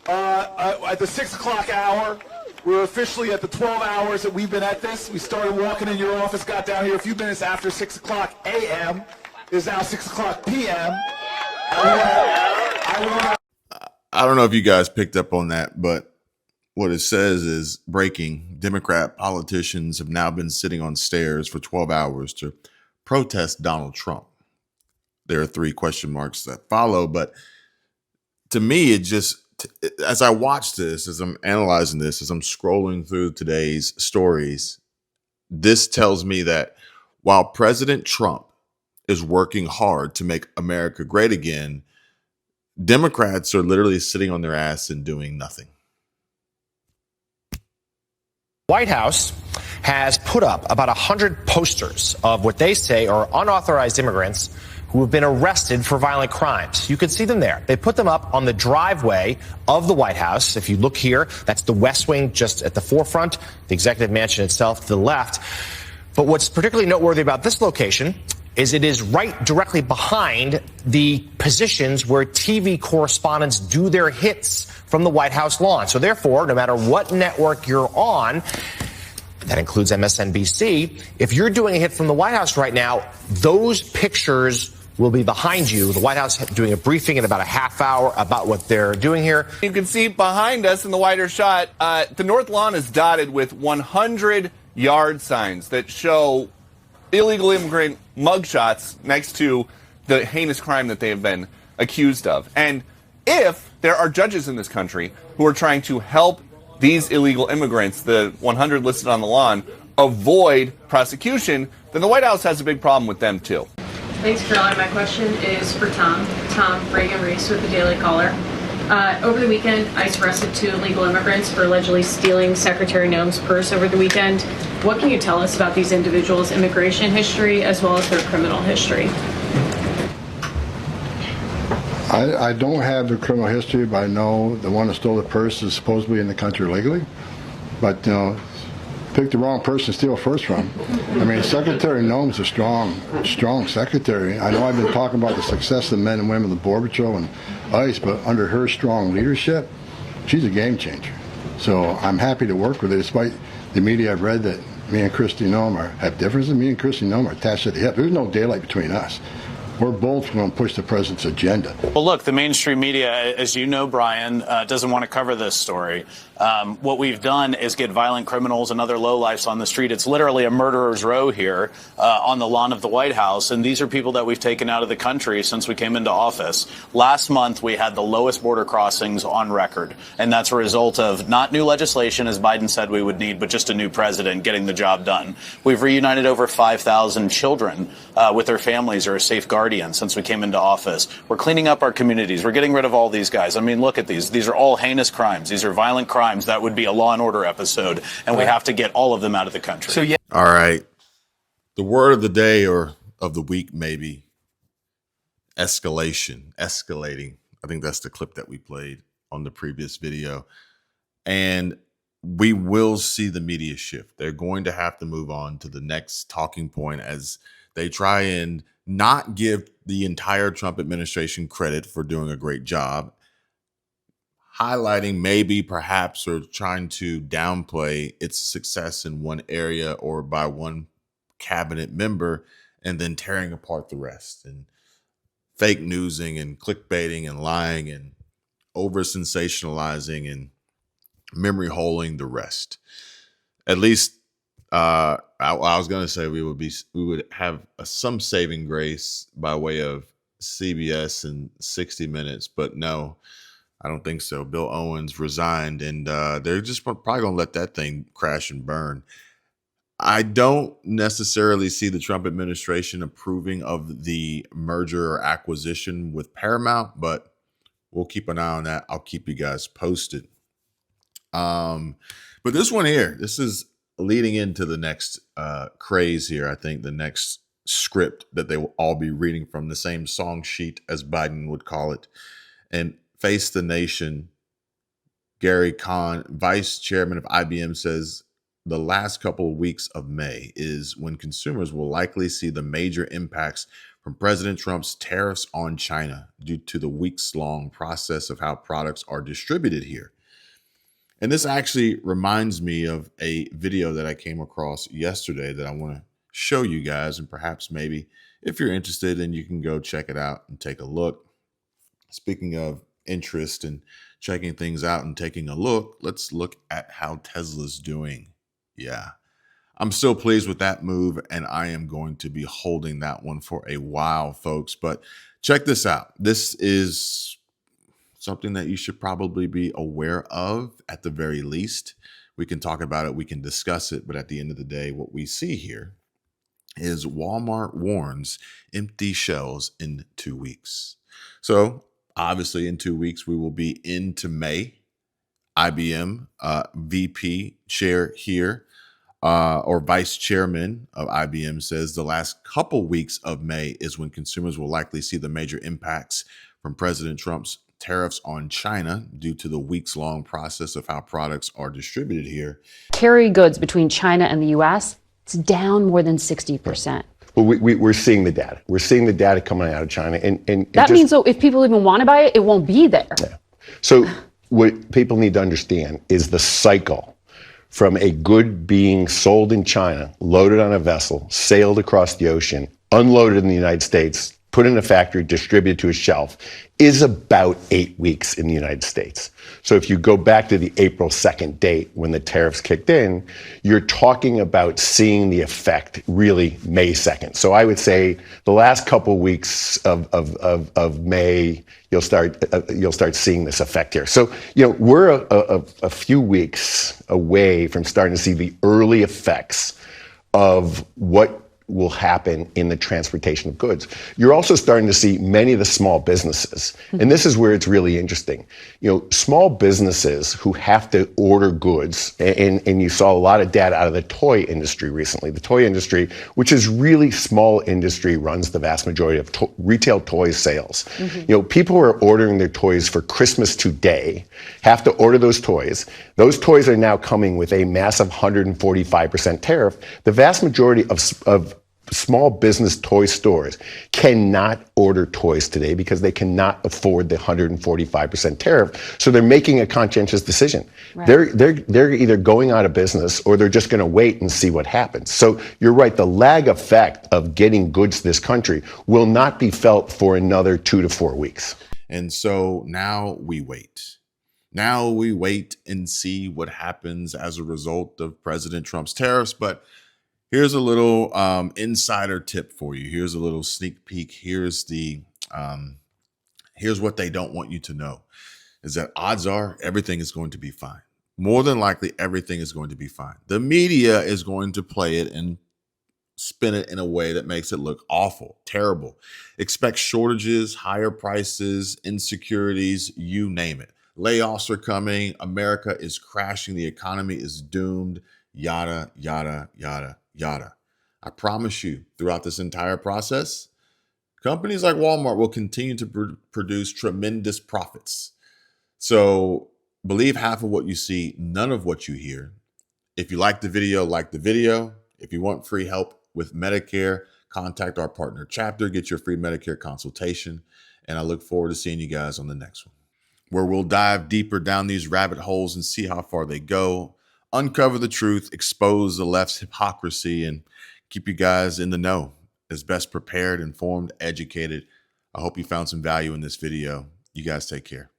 at the 6 o'clock hour. We're officially at the 12 hours that we've been at this. We started walking in your office, got down here a few minutes after 6 o'clock a.m. It is now 6 o'clock p.m. I don't know if you guys picked up on that, but what it says is breaking. Democrat politicians have now been sitting on stairs for 12 hours to protest Donald Trump. There are 3 question marks that follow, but to me, it just, as I watch this, as I'm analyzing this, as I'm scrolling through today's stories, this tells me that while President Trump is working hard to make America great again, Democrats are literally sitting on their ass and doing nothing. White House has put up about 100 posters of what they say are unauthorized immigrants who have been arrested for violent crimes. You can see them there. They put them up on the driveway of the White House. If you look here, that's the West Wing just at the forefront, the executive mansion itself to the left. But what's particularly noteworthy about this location is it is right directly behind the positions where TV correspondents do their hits from the White House lawn. So therefore, no matter what network you're on, that includes MSNBC, if you're doing a hit from the White House right now, those pictures will be behind you. The White House doing a briefing in about a half hour about what they're doing here. You can see behind us in the wider shot, the North Lawn is dotted with 100 yard signs that show illegal immigrant mugshots next to the heinous crime that they have been accused of. And if there are judges in this country who are trying to help these illegal immigrants, the 100 listed on the lawn, avoid prosecution, then the White House has a big problem with them too. Thanks, Caroline. My question is for Tom Reagan-Reese with the Daily Caller. Over the weekend, ICE arrested 2 illegal immigrants for allegedly stealing Secretary Noem's purse over the weekend. What can you tell us about these individuals' immigration history as well as their criminal history? I don't have the criminal history, but I know the one that stole the purse is supposedly in the country legally. But, pick the wrong person to steal first from. I mean, Secretary Noem's a strong secretary. I know I've been talking about the success of the men and women of the Border Patrol and ICE, but under her strong leadership, she's a game changer. So I'm happy to work with her, despite the media I've read that me and Kristi Noem have differences. Me and Kristi Noem are attached at the hip. There's no daylight between us. We're both going to push the president's agenda. Well, look, the mainstream media, as you know, Brian, doesn't want to cover this story. What we've done is get violent criminals and other lowlifes on the street. It's literally a murderer's row here on the lawn of the White House. And these are people that we've taken out of the country since we came into office. Last month, we had the lowest border crossings on record. And that's a result of not new legislation, as Biden said we would need, but just a new president getting the job done. We've reunited over 5,000 children with their families or a safe guardian since we came into office. We're cleaning up our communities. We're getting rid of all these guys. I mean, look at these. These are all heinous crimes. These are violent crimes. That would be a Law and Order episode, and we have to get all of them out of the country. So, yeah. All right. The word of the day, or of the week, maybe, escalating. I think that's the clip that we played on the previous video. And we will see the media shift. They're going to have to move on to the next talking point as they try and not give the entire Trump administration credit for doing a great job, highlighting maybe, perhaps, or trying to downplay its success in one area or by one cabinet member, and then tearing apart the rest and fake newsing and clickbaiting and lying and over sensationalizing and memory holing the rest. At least I was going to say we would have some saving grace by way of CBS and 60 Minutes, but no, I don't think so. Bill Owens resigned, and they're just probably going to let that thing crash and burn. I don't necessarily see the Trump administration approving of the merger or acquisition with Paramount, but we'll keep an eye on that. I'll keep you guys posted. But this one here, this is leading into the next craze here. I think the next script that they will all be reading from, the same song sheet as Biden would call it. And Face the Nation, Gary Kahn, vice chairman of IBM, says the last couple of weeks of May is when consumers will likely see the major impacts from President Trump's tariffs on China due to the weeks-long process of how products are distributed here. And this actually reminds me of a video that I came across yesterday that I want to show you guys, and perhaps maybe if you're interested, then you can go check it out and take a look. Speaking of interest and checking things out and taking a look, let's look at how Tesla's doing. Yeah, I'm still pleased with that move, and I am going to be holding that one for a while, folks. But check this out. This is something that you should probably be aware of at the very least. We can talk about it, we can discuss it, but at the end of the day, what we see here is Walmart warns empty shelves in 2 weeks. So obviously in 2 weeks, we will be into May. IBM VP chair here, or vice chairman of IBM, says the last couple weeks of May is when consumers will likely see the major impacts from President Trump's tariffs on China due to the weeks-long process of how products are distributed here. Carry goods between China and the U.S., it's down more than 60%. Well, we're seeing the data. We're seeing the data coming out of China. And that means, so if people even want to buy it, it won't be there. Yeah. So what people need to understand is the cycle from a good being sold in China, loaded on a vessel, sailed across the ocean, unloaded in the United States, put in a factory, distributed to a shelf, is about 8 weeks in the United States. So if you go back to the April 2nd date when the tariffs kicked in, you're talking about seeing the effect really May 2nd. So I would say the last couple weeks of May, you'll start seeing this effect here. So, we're a few weeks away from starting to see the early effects of what will happen in the transportation of goods. You're also starting to see many of the small businesses, and this is where it's really interesting. Small businesses who have to order goods, and you saw a lot of data out of the toy industry recently. The toy industry, which is really small industry, runs the vast majority of retail toy sales. People who are ordering their toys for Christmas today have to order those toys. Those toys are now coming with a massive 145% tariff. The vast majority of small business toy stores cannot order toys today because they cannot afford the 145% tariff. So they're making a conscientious decision. Right. They're either going out of business or they're just going to wait and see what happens. So you're right, the lag effect of getting goods to this country will not be felt for another 2 to 4 weeks. And so now we wait. Now we wait and see what happens as a result of President Trump's tariffs. But here's a little insider tip for you. Here's a little sneak peek. Here's what they don't want you to know, is that odds are everything is going to be fine. More than likely, everything is going to be fine. The media is going to play it and spin it in a way that makes it look awful, terrible. Expect shortages, higher prices, insecurities, you name it. Layoffs are coming. America is crashing. The economy is doomed. Yada, yada, yada, yada. I promise you, throughout this entire process, companies like Walmart will continue to produce tremendous profits. So believe half of what you see, none of what you hear. If you like the video, like the video. If you want free help with Medicare, contact our partner Chapter, get your free Medicare consultation. And I look forward to seeing you guys on the next one, where we'll dive deeper down these rabbit holes and see how far they go, uncover the truth, expose the left's hypocrisy, and keep you guys in the know, as best prepared, informed, educated. I hope you found some value in this video. You guys take care.